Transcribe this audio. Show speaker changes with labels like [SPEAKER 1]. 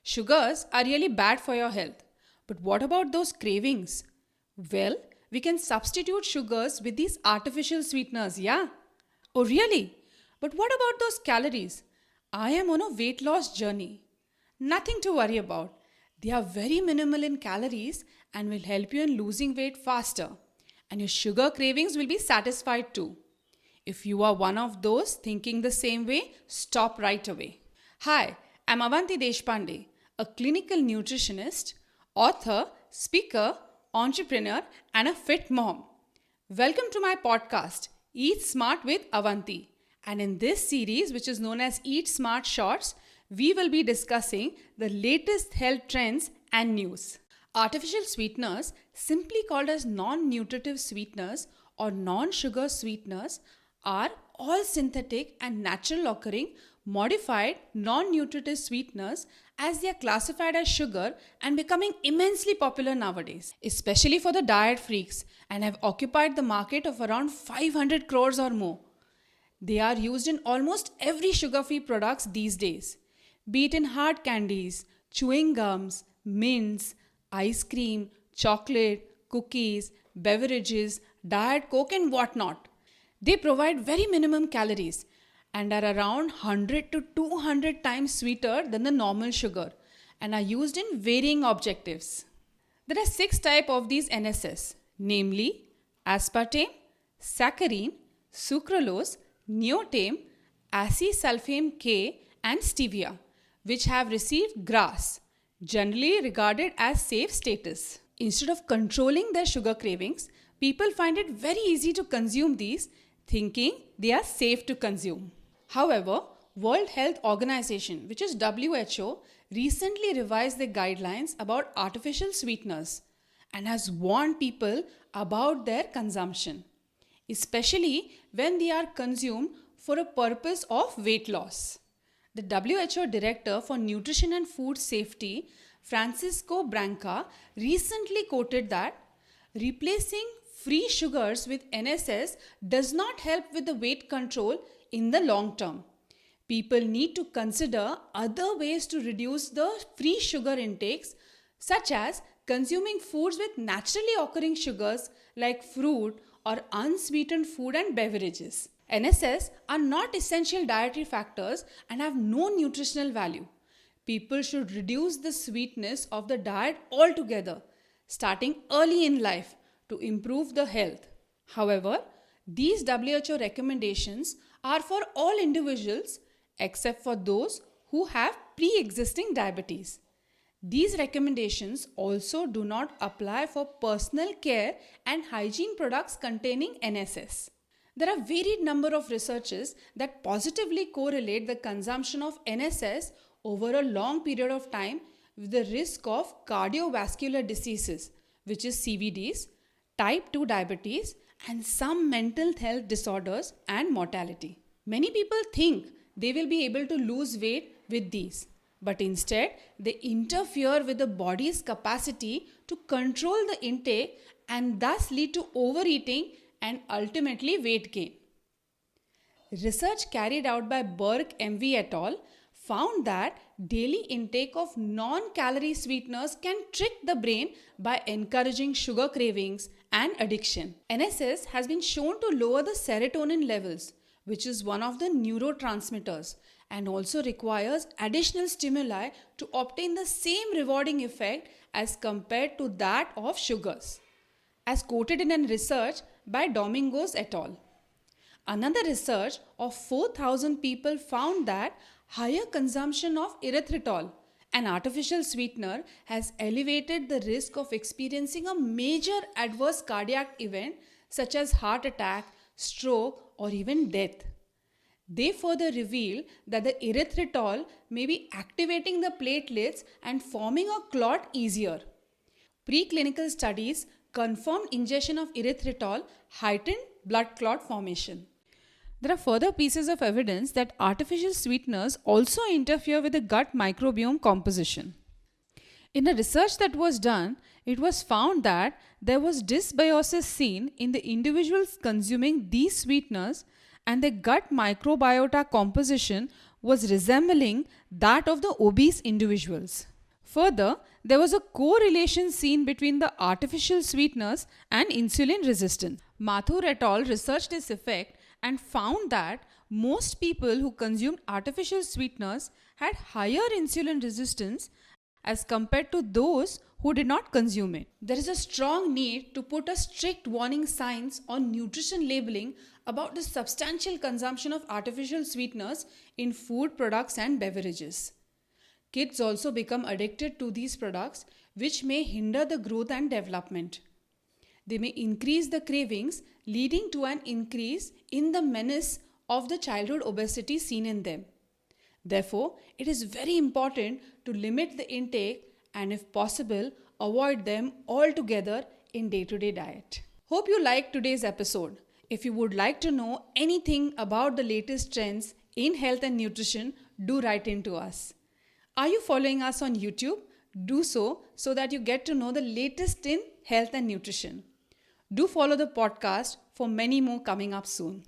[SPEAKER 1] Sugars are really bad for your health. But what about those cravings? Well, we can substitute sugars with these artificial sweeteners, yeah? Oh, really? But what about those calories? I am on a weight loss journey. Nothing to worry about. They are very minimal in calories and will help you in losing weight faster. And your sugar cravings will be satisfied too. If you are one of those thinking the same way, stop right away. Hi, I'm Avanti Deshpaande, a clinical nutritionist, author, speaker, entrepreneur, and a fit mom. Welcome to my podcast, Eat Smart with Avanti. And in this series, which is known as Eat Smart Shorts, we will be discussing the latest health trends and news. Artificial sweeteners, simply called as non-nutritive sweeteners or non-sugar sweeteners, are all synthetic and natural occurring modified non-nutritive sweeteners as they are classified as sugar and becoming immensely popular nowadays, especially for the diet freaks, and have occupied the market of around 500 crores or more. They are used in almost every sugar-free products these days, be it in hard candies, chewing gums, mints, ice cream, chocolate, cookies, beverages, diet coke and whatnot. They provide very minimum calories and are around 100 to 200 times sweeter than the normal sugar and are used in varying objectives. There are 6 types of these NSS, namely aspartame, saccharin, sucralose, neotame, acesulfame K and stevia, which have received GRAS, generally regarded as safe status. Instead of controlling their sugar cravings, people find it very easy to consume these, thinking they are safe to consume. However, World Health Organization, which is WHO, recently revised their guidelines about artificial sweeteners and has warned people about their consumption, especially when they are consumed for a purpose of weight loss. The WHO Director for Nutrition and Food Safety, Francisco Branca, recently quoted that replacing free sugars with NSS does not help with the weight control in the long term. People need to consider other ways to reduce the free sugar intakes, such as consuming foods with naturally occurring sugars like fruit or unsweetened food and beverages. NSS are not essential dietary factors and have no nutritional value. People should reduce the sweetness of the diet altogether, starting early in life to improve the health. However, these WHO recommendations are for all individuals except for those who have pre-existing diabetes. These recommendations also do not apply for personal care and hygiene products containing NSS. There are varied number of researches that positively correlate the consumption of NSS over a long period of time with the risk of cardiovascular diseases, which is CVDs, type 2 diabetes, and some mental health disorders and mortality. Many people think they will be able to lose weight with these, but instead they interfere with the body's capacity to control the intake and thus lead to overeating and ultimately weight gain. Research carried out by Burke MV et al. Found that daily intake of non-calorie sweeteners can trick the brain by encouraging sugar cravings and addiction. NSS has been shown to lower the serotonin levels, which is one of the neurotransmitters, and also requires additional stimuli to obtain the same rewarding effect as compared to that of sugars, as quoted in a research by Domingos et al. Another research of 4,000 people found that higher consumption of erythritol, an artificial sweetener, has elevated the risk of experiencing a major adverse cardiac event such as heart attack, stroke, or even death. They further reveal that the erythritol may be activating the platelets and forming a clot easier. Preclinical studies confirmed ingestion of erythritol heightened blood clot formation. There are further pieces of evidence that artificial sweeteners also interfere with the gut microbiome composition. In a research that was done, it was found that there was dysbiosis seen in the individuals consuming these sweeteners, and their gut microbiota composition was resembling that of the obese individuals. Further, there was a correlation seen between the artificial sweeteners and insulin resistance. Mathur et al. Researched this effect and found that most people who consumed artificial sweeteners had higher insulin resistance as compared to those who did not consume it. There is a strong need to put a strict warning signs on nutrition labeling about the substantial consumption of artificial sweeteners in food products and beverages. Kids also become addicted to these products, which may hinder the growth and development. They may increase the cravings, leading to an increase in the menace of the childhood obesity seen in them. Therefore, it is very important to limit the intake and, if possible, avoid them altogether in day-to-day diet. Hope you liked today's episode. If you would like to know anything about the latest trends in health and nutrition, do write in to us. Are you following us on YouTube? Do so that you get to know the latest in health and nutrition. Do follow the podcast for many more coming up soon.